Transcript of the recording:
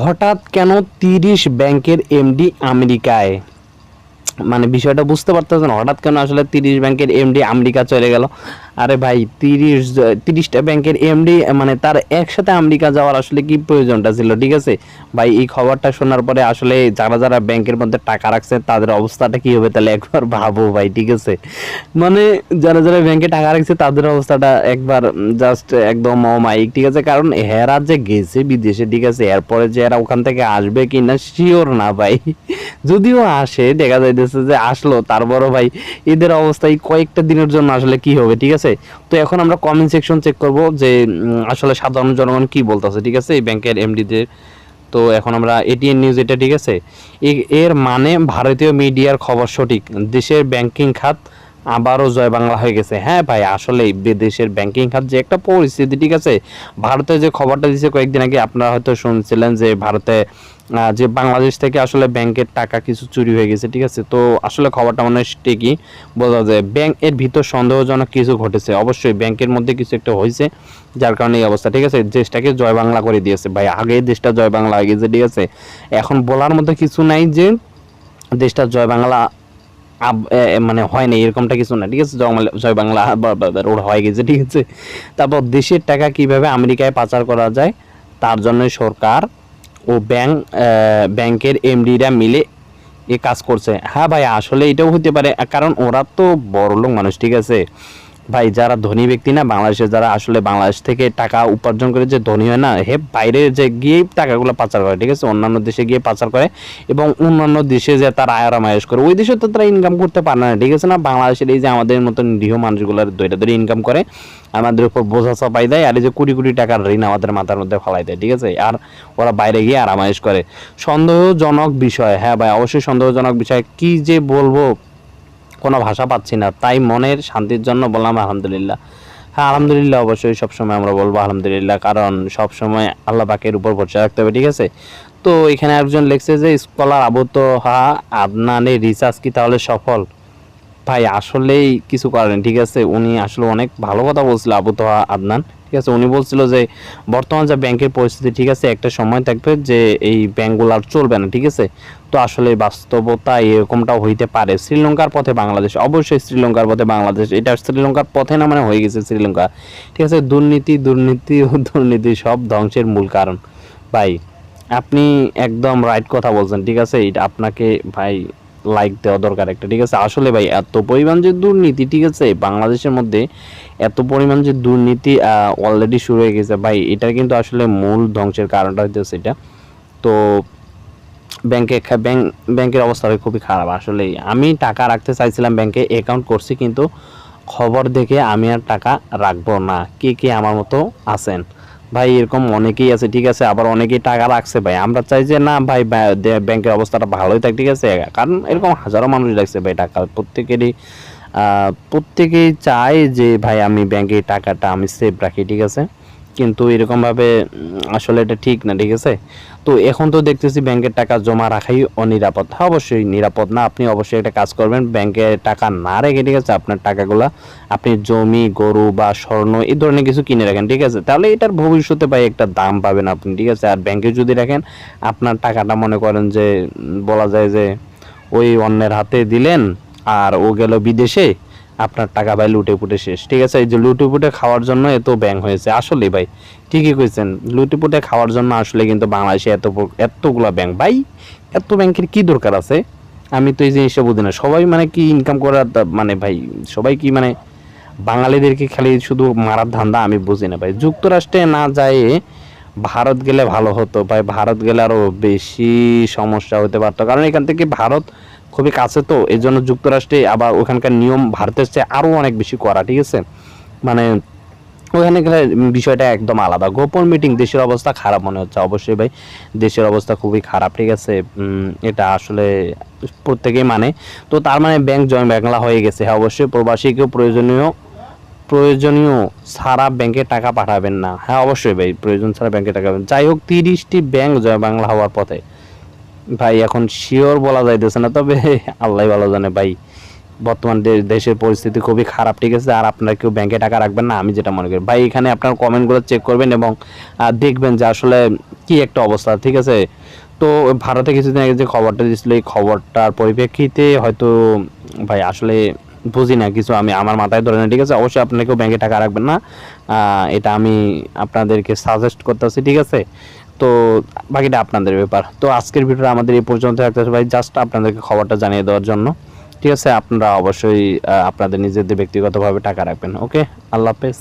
হঠাৎ কেন 30 ব্যাংকের এমডি আমেরিকায়? মানে বিষয়টা বুঝতে পারতেছেন, হঠাৎ কেন আসলে 30 ব্যাংকের এমডি আমেরিকা চলে গেল? আরে ভাই, 30টা ব্যাংকের এমডি মানে তার একসাথে আমেরিকা যাওয়ার আসলে কি প্রয়োজনটা ছিল? ঠিক আছে ভাই, এই খবরটা শোনার পরে আসলে যারা যারা ব্যাংকের মধ্যে টাকা রাখছে তাদের অবস্থাটা কি হবে তাহলে একবার ভাবো ভাই। ঠিক আছে, মানে যারা যারা ব্যাংকে টাকা রাখছে তাদের অবস্থাটা একবার জাস্ট একদম অমায়িক। ঠিক আছে, কারণ এরা যে গেছে বিদেশে, ঠিক আছে, এরপরে যে এরা ওখান থেকে আসবে কি না শিওর না ভাই। যদিও আসে, দেখা যাইতেছে যে আসলো, তারপরও ভাই এদের অবস্থা এই কয়েকটা দিনের জন্য আসলে কি হবে। ঠিক আছে, তো এখন আমরা কমেন্ট সেকশন চেক করব যে আসলে সাধারণ জনগণ কি বলতেছে। ঠিক আছে, এই ব্যাংকের এমডিদের। তো এখন আমরা এটিএন নিউজ, এটা ঠিক আছে, এর মানে ভারতীয় মিডিয়ার খবর সঠিক, দেশের ব্যাংকিং খাত আবারও জয় বাংলা হয়ে গেছে। হ্যাঁ ভাই, আসলে দেশের ব্যাংকিং খাত যে একটা পরিস্থিতি, ঠিক আছে, ভারতে যে খবরটা দিয়েছে কয়েকদিন আগে, আপনারা হয়তো শুনছিলেন যে ভারতে যে বাংলাদেশ থেকে আসলে ব্যাংকের টাকা কিছু চুরি হয়ে গেছে। ঠিক আছে, তো আসলে খবরটা মানে ঠিকই বোঝা যায়, ব্যাংক এর ভিতর সন্দেহজনক কিছু ঘটেছে। অবশ্যই ব্যাংকের মধ্যে কিছু একটা হয়েছে যার কারণে এই অবস্থা। ঠিক আছে, দেশটাকে জয় বাংলা করে দিয়েছে ভাই, আগে দেশটা জয় বাংলা হয়ে গেছে। ঠিক আছে, এখন বলার মতো কিছু নাই যে দেশটা জয় বাংলা মানে হয় না, এরকমটা কিছু না। ঠিক আছে, জয় বাংলা ওর হয়ে গেছে। ঠিক আছে, তারপর দেশের টাকা কিভাবে আমেরিকায় পাচার করা যায় তার জন্য সরকার ও ব্যাংকের এমডিরা মিলে এ কাজ করছে। হ্যাঁ ভাই, আসলে এটাও হতে পারে, কারণ ওরা তো বড়লোক মানুষ। ঠিক আছে ভাই, যারা ধনী ব্যক্তি না বাংলাদেশে, যারা আসলে বাংলাদেশ থেকে টাকা উপার্জন করে যে ধনী হয় না, হে বাইরে যে গিয়ে টাকাগুলো পাচার করে। ঠিক আছে, অন্যান্য দেশে গিয়ে পাচার করে এবং অন্যান্য দেশে যে তারা আরামায়েশ করে, ওই দেশে তো তারা ইনকাম করতে পারে না। ঠিক আছে না, বাংলাদেশের এই যে আমাদের মতন নিরীহ মানুষগুলোর দৈরা ধরে ইনকাম করে আমাদের উপর বোঝা চাপাই দেয়, আর এই যে কোটি কোটি টাকার ঋণ আমাদের মাথার মধ্যে ফেলাই দেয়। ঠিক আছে, আর ওরা বাইরে গিয়ে আরামায়েশ করে। সন্দেহজনক বিষয়, হ্যাঁ ভাই, অবশ্যই সন্দেহজনক বিষয়। কি যে বলবো, কোনো ভাষা পাচ্ছি না, তাই মনের শান্তির জন্য বললাম আলহামদুলিল্লাহ। হ্যাঁ আলহামদুলিল্লাহ, অবশ্যই সবসময় আমরা বলবো আলহামদুলিল্লাহ, কারণ সবসময় আল্লাহ পাকের উপর ভরসা রাখতে হবে। ঠিক আছে, তো এখানে একজন লিখছে যে স্কলার আবু তোহা আদনানের রিসার্চ কি তাহলে সফল? ভাই আসলেই কিছু করেন। ঠিক আছে, উনি আসলে অনেক ভালো কথা বলছিল আবু তোহা আদনান। ঠিক আছে, উনি বলছিল যে বর্তমান যে ব্যাংকের পরিস্থিতি, ঠিক আছে, একটা সময় থাকবে যে এই ব্যাংকগুলো আর চলবে না। ঠিক আছে, তো আসলে বাস্তবতা এরকমটাও হইতে পারে। শ্রীলঙ্কার পথে বাংলাদেশ, অবশ্যই শ্রীলঙ্কার পথে বাংলাদেশ, এটা শ্রীলঙ্কার পথে না মানে হয়ে গেছে শ্রীলঙ্কা। ঠিক আছে, দুর্নীতি দুর্নীতি ও দুর্নীতি সব ধ্বংসের মূল কারণ। ভাই আপনি একদম রাইট কথা বলছেন। ঠিক আছে, এটা আপনাকে ভাই লাইক দেওয়া দরকার একটা। ঠিক আছে, আসলে ভাই এত পরিমাণ যে দুর্নীতি, ঠিক আছে, বাংলাদেশের মধ্যে এত পরিমাণ যে দুর্নীতি অলরেডি শুরু হয়ে গেছে ভাই, এটা কিন্তু আসলে মূল ধ্বংসের কারণটা হইতেছে এটা। তো ব্যাংকের অবস্থা খুবই খারাপ। আসলে আমি টাকা রাখতে চাইছিলাম ব্যাংকে, অ্যাকাউন্ট করছি, কিন্তু খবর দেখে আমি আর টাকা রাখবো না। কে কে আমার মতো আছেন ভাই? এরকম অনেকেই আছে। ঠিক আছে, আবার অনেকেই টাকা রাখছে ভাই, আমরা চাই যে না ভাই ব্যাংকের অবস্থাটা ভালোই থাকে। ঠিক আছে, কারণ এরকম হাজারো মানুষ রাখছে ভাই টাকা, প্রত্যেকেই চায় যে ভাই আমি ব্যাংকে টাকাটা আমি সেভ রাখি। ঠিক আছে, কিন্তু এরকমভাবে আসলে এটা ঠিক না। ঠিক আছে, তো এখন তো দেখতেছি ব্যাংকের টাকা জমা রাখাই অনিরাপদ। হ্যাঁ অবশ্যই নিরাপদ না, আপনি অবশ্যই একটা কাজ করবেন, ব্যাংকে টাকা না রেখে, ঠিক আছে, আপনার টাকাগুলা আপনি জমি গরু বা স্বর্ণ এই ধরনের কিছু কিনে রাখেন। ঠিক আছে, তাহলে এটার ভবিষ্যতে ভাই একটা দাম পাবেন আপনি। ঠিক আছে, আর ব্যাংকে যদি রাখেন আপনার টাকাটা মনে করেন যে বলা যায় যে ওই অন্যের হাতে দিলেন আর ও গেল বিদেশে, আপনার টাকা ভাই লুটে পুটে শেষ। ঠিক আছে, এই যে লুটে পুটে খাওয়ার জন্য এত ব্যাংক হয়েছে। আসলে ভাই ঠিকই কইছেন, লুটে পুটে খাওয়ার জন্য আসলে কিন্তু বাংলাদেশে এতগুলা ব্যাংক ভাই, এত ব্যাংকের কি দরকার আছে? আমি তো এই জিনিসটা বুঝি না। সবাই মানে কি ইনকাম করার মানে ভাই, সবাই কি মানে বাঙালিদেরকে খালি শুধু মারার ধান্দা? আমি বুঝি না ভাই। যুক্তরাষ্ট্রে না যায় ভারত গেলে ভালো হতো ভাই, ভারত গেলে আরো বেশি সমস্যা হতে পারতো, কারণ এখান থেকে ভারত খুবই কাছে, তো এই জন্য যুক্তরাষ্ট্রে আবার ওখানকার নিয়ম ভারতের চেয়ে আরো অনেক বেশি করা। ঠিক আছে, মানে ওখানে গেলে বিষয়টা একদম আলাদা। গোপন মিটিং, দেশের অবস্থা খারাপ মনে হচ্ছে। অবশ্যই ভাই দেশের অবস্থা খুবই খারাপ। ঠিক আছে, এটা আসলে প্রত্যেকেই মানে। তো তার মানে ব্যাংক জয় বাংলা হয়ে গেছে। হ্যাঁ অবশ্যই প্রবাসীকেও প্রয়োজনীয় ছাড়া ব্যাংকে টাকা পাঠাবেন না। হ্যাঁ অবশ্যই ভাই, প্রয়োজন ছাড়া ব্যাংকে টাকা পাঠাবেন। যাই হোক, 30টি ব্যাংক জয় বাংলা হওয়ার পথে ভাই, এখন শিওর বলা যাইতেছে না, তবে আল্লাহ ভালো জানে ভাই বর্তমান দেশের পরিস্থিতি খুবই খারাপ, ঠিক আছে। আর আপনারা কেউ ব্যাংকে টাকা রাখবেন না, আমি যেটা মনে করি ভাই। এখানে আপনার কমেন্টগুলো চেক করবেন এবং দেখবেন যে আসলে কি একটা অবস্থা, ঠিক আছে। তো ভারতে কিছুদিন আগে যে খবরটা দিয়েছিল, এই খবরটার পরিপ্রেক্ষিতে হয়তো ভাই আসলে বুঝি না কিছু, আমি আমার মাথায় ধরে না, ঠিক আছে। অবশ্যই আপনারা কেউ ব্যাংকে টাকা রাখবেন না, এটা আমি আপনাদেরকে সাজেস্ট করতেছি, ঠিক আছে। তো বাকিটা আপনাদের ব্যাপার। তো আজকের ভিডিওটা আমাদের এই পর্যন্ত থাকতেছে ভাই, জাস্ট আপনাদেরকে খবরটা জানিয়ে দেওয়ার জন্য, ঠিক আছে। আপনারা অবশ্যই আপনাদের নিজেদের ব্যক্তিগতভাবে টাকা রাখবেন। ওকে, আল্লাহ হাফেজ।